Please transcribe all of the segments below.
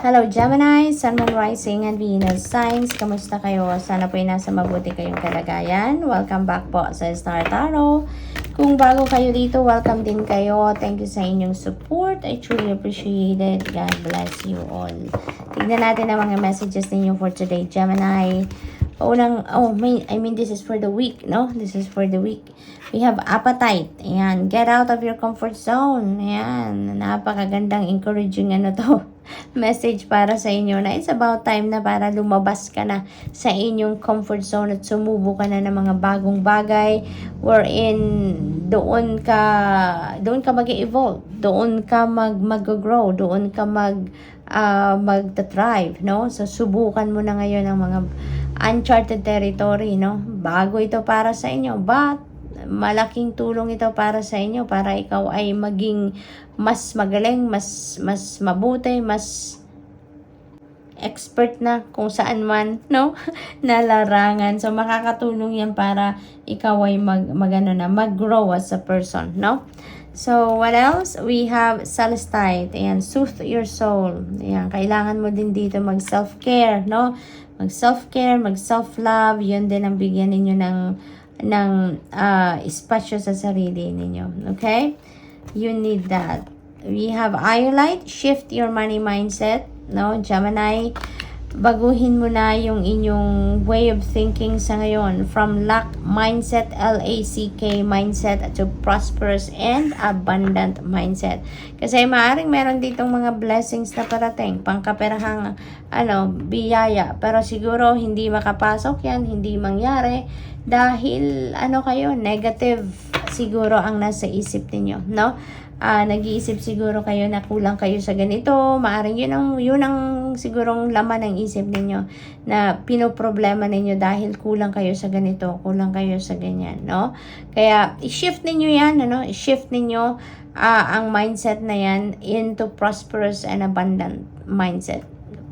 Hello Gemini, Sun, Moon, Rising, and Venus signs. Kamusta kayo? Sana po ay nasa mabuti kayong kalagayan. Welcome back po sa Star Tarot. Kung bago kayo dito, welcome din kayo. Thank you sa inyong support. I truly appreciate it. God bless you all. Tignan natin ang mga messages ninyo for today, Gemini. This is for the week, no? This is for the week. We have appetite. Ayan, get out of your comfort zone. Ayan, napakagandang encouraging message para sa inyo na it's about time na para lumabas ka na sa inyong comfort zone at sumubo ka na ng mga bagong bagay wherein doon ka mag-evolve, doon ka mag-grow, doon ka mag-thrive, no? So subukan mo na ngayon ang mga uncharted territory, no? Bago ito para sa inyo, but malaking tulong ito para sa inyo para ikaw ay maging mas magaling, mas mabuti, mas expert na kung saan man, no? na larangan. So makakatulong yan para ikaw ay mag-grow as a person, no? So, what else? We have Celestite. Ayan, soothe your soul. Ayan, kailangan mo din dito mag-self-care, no? Mag-self-care, mag-self-love. Yun din ang bigyan ninyo ng espasyo sa sarili ninyo. Okay? You need that. We have Iolite. Shift your money mindset. No? Gemini, baguhin mo na yung inyong way of thinking sa ngayon. From lack mindset, L-A-C-K mindset, to prosperous and abundant mindset. Kasi maaaring meron ditong mga blessings na parating, pangkaperahang biyaya. Pero siguro hindi makapasok yan, hindi mangyari. Dahil kayo, negative siguro ang nasa isip ninyo, no? Nag-iisip siguro kayo na kulang kayo sa ganito, maaring yun ang sigurong laman ng isip ninyo na pinoproblema ninyo dahil kulang kayo sa ganito, kulang kayo sa ganyan, no? Kaya i-shift ninyo yan, i-shift ninyo ang mindset na yan into prosperous and abundant mindset.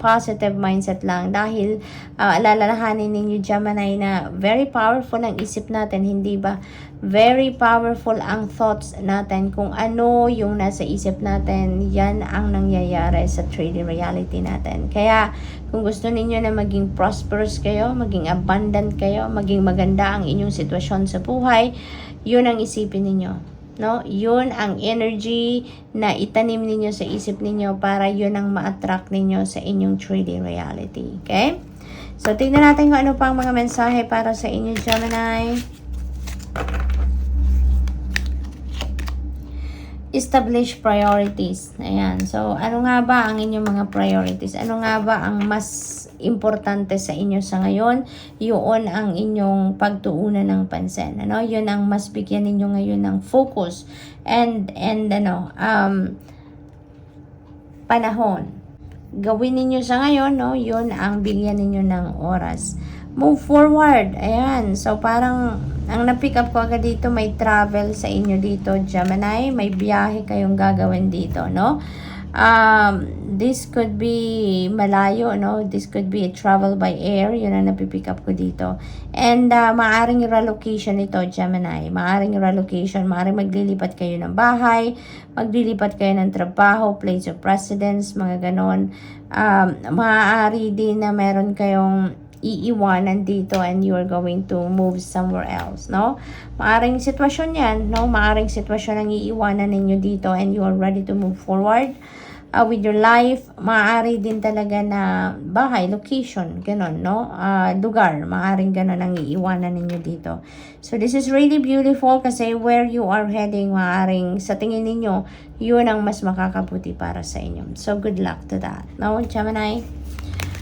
Positive mindset lang dahil alalahanin ninyo Gemini na very powerful ang isip natin, hindi ba? Very powerful ang thoughts natin. Kung ano yung nasa isip natin, yan ang nangyayari sa trading reality natin. Kaya kung gusto ninyo na maging prosperous kayo, maging abundant kayo, maging maganda ang inyong sitwasyon sa buhay, yun ang isipin ninyo. No, yun ang energy na itanim ninyo sa isip ninyo para yun ang ma-attract ninyo sa inyong trading reality. Okay? So, tingnan natin kung ano pang mga mensahe para sa inyo, Gemini. Establish priorities. Ayan. So, ano nga ba ang inyong mga priorities? Ano nga ba ang mas importante sa inyo sa ngayon? Yun ang inyong pagtuunan ng pansin. Yun ang mas bigyan ninyo ngayon ng focus and panahon. Gawin ninyo sa ngayon, no? Yun ang bigyan ninyo ng oras. Move forward. Ayan. So, parang ang na-pick up ko agad dito, may travel sa inyo dito, Gemini. May biyahe kayong gagawin dito, no? This could be malayo, no? This could be a travel by air. Yun ang napipick up ko dito. And maaring relocation ito, Gemini. Maaring relocation. Maaring maglilipat kayo ng bahay, maglilipat kayo ng trabaho, place of residence, mga ganon. Maaari din na meron kayong iiwanan dito and you are going to move somewhere else, no? Maaring sitwasyon yan, no? Maaring sitwasyon ang iiwanan ninyo dito and you are ready to move forward with your life. Maaari din talaga na bahay, location, ganon, no? Lugar, maaring ganon ang iiwanan ninyo dito. So, this is really beautiful kasi where you are heading, maaring sa tingin ninyo, yun ang mas makakabuti para sa inyo. So, good luck to that, no, Gemini?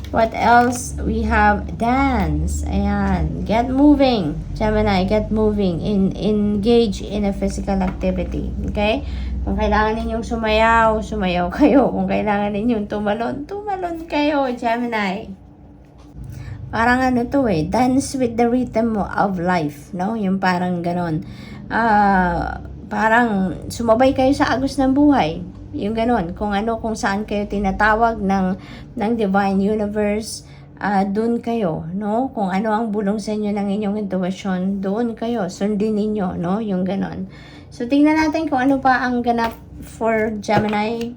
What else? We have dance. Ayan. Get moving. Gemini, get moving. Engage in a physical activity. Okay? Kung kailangan ninyong sumayaw, sumayaw kayo. Kung kailangan ninyong tumalon, tumalon kayo, Gemini. Parang dance with the rhythm of life, no? Yung parang ganon. Parang sumabay kayo sa agos ng buhay. Yung ganon, kung saan kayo tinatawag ng divine universe, doon kayo, no? Kung ano ang bulong sa inyo ng inyong intuition, doon kayo, sundin ninyo, no? Yung ganon. So, tingnan natin kung ano pa ang ganap for Gemini.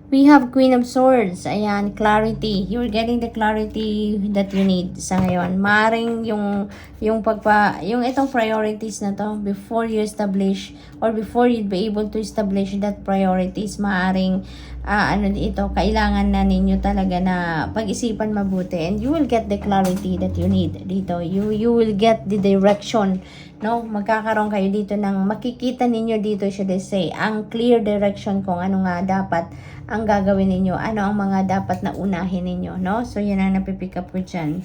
We have Queen of Swords. Ayan, clarity. You're getting the clarity that you need sa ngayon. Maring yung itong priorities na to, before you establish or before you'd be able to establish that priorities, maaring kailangan na ninyo talaga na pag-isipan mabuti, and you will get the clarity that you need dito. You will get the direction, no? Magkakaroon kayo dito ng makikita ninyo dito, should I say, ang clear direction kung ano nga dapat ang gagawin ninyo, ano ang mga dapat na unahin ninyo, no? So, yan ang napipick up ko dyan.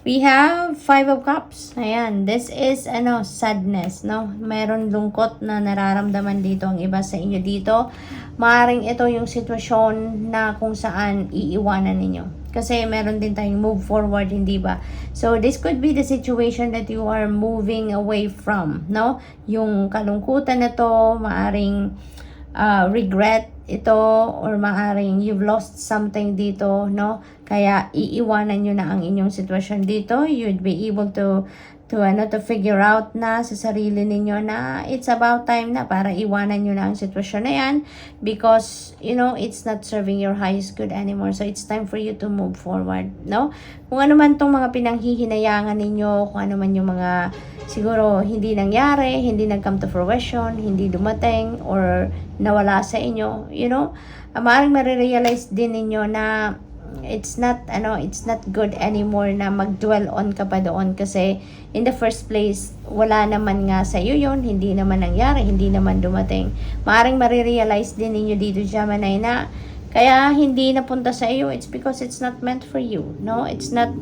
We have 5 of Cups. Ayan, this is, sadness, no? Meron lungkot na nararamdaman dito ang iba sa inyo dito. Maaring ito yung sitwasyon na kung saan iiwanan ninyo. Kasi meron din tayong move forward, hindi ba? So, this could be the situation that you are moving away from, no? Yung kalungkutan na to, maaring regret ito, or maaring you've lost something dito, no? Kaya iiwanan nyo na ang inyong sitwasyon dito. You'd be able to figure out na sa sarili ninyo na it's about time na para iwanan nyo na ang sitwasyon na yan, because it's not serving your highest good anymore. So it's time for you to move forward, no? Kung ano man tong mga pinanghihinayangan ninyo, kung ano man yung mga siguro hindi nangyari, hindi nag-come to fruition, hindi dumating, or nawala sa inyo, maaaring marirealize din ninyo na it's not good anymore na mag-dwell on ka pa doon, kasi in the first place wala naman nga sa iyo yun, hindi naman nangyari, hindi naman dumating. Maaaring marirealize din ninyo dito, Gemini, na kaya hindi napunta sa iyo, it's because it's not meant for you, no? It's not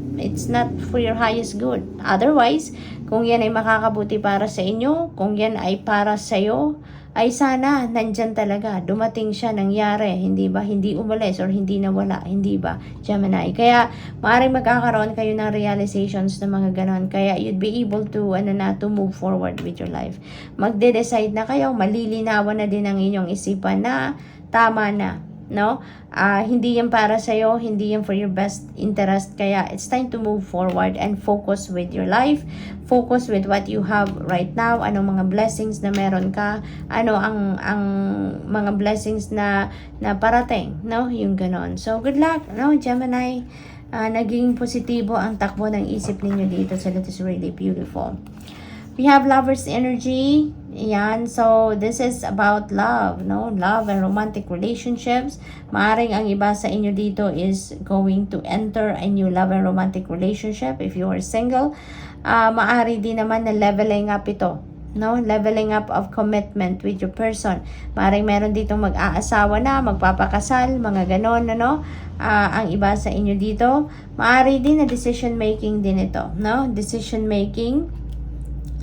for your highest good. Otherwise, kung yan ay makakabuti para sa inyo, kung yan ay para sa iyo, ay sana nandyan talaga, dumating siya, nangyari, hindi ba? Hindi umalis or hindi nawala, hindi ba, Gemini? Kaya maaaring magkakaroon kayo ng realizations na mga ganon, kaya you'd be able to to move forward with your life. Magde-decide na kayo, malilinawan na din ang inyong isipan na tama na, no? Hindi yan para sa'yo, hindi yan for your best interest, kaya it's time to move forward and focus with your life, focus with what you have right now, anong mga blessings na meron ka, ano ang mga blessings na parating, no? Yung ganon. So, good luck, no, Gemini. Naging positibo ang takbo ng isip ninyo dito, so that is really beautiful. We have Lover's energy. Yan. So, this is about love, no? Love and romantic relationships. Maaring ang iba sa inyo dito is going to enter a new love and romantic relationship. If you are single, maari din naman na leveling up ito, no? Leveling up of commitment with your person. Maaring meron dito mag-aasawa na, magpapakasal, mga ganon, no? Ang iba sa inyo dito, maari din na decision making din ito, no? Decision making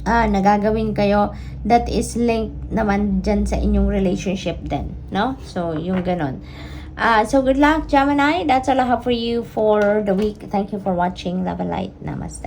nagagawin kayo that is linked naman dyan sa inyong relationship din, no? So, yung ganon. So, good luck, Gemini. That's all I have for you for the week. Thank you for watching. Love and light. Namaste.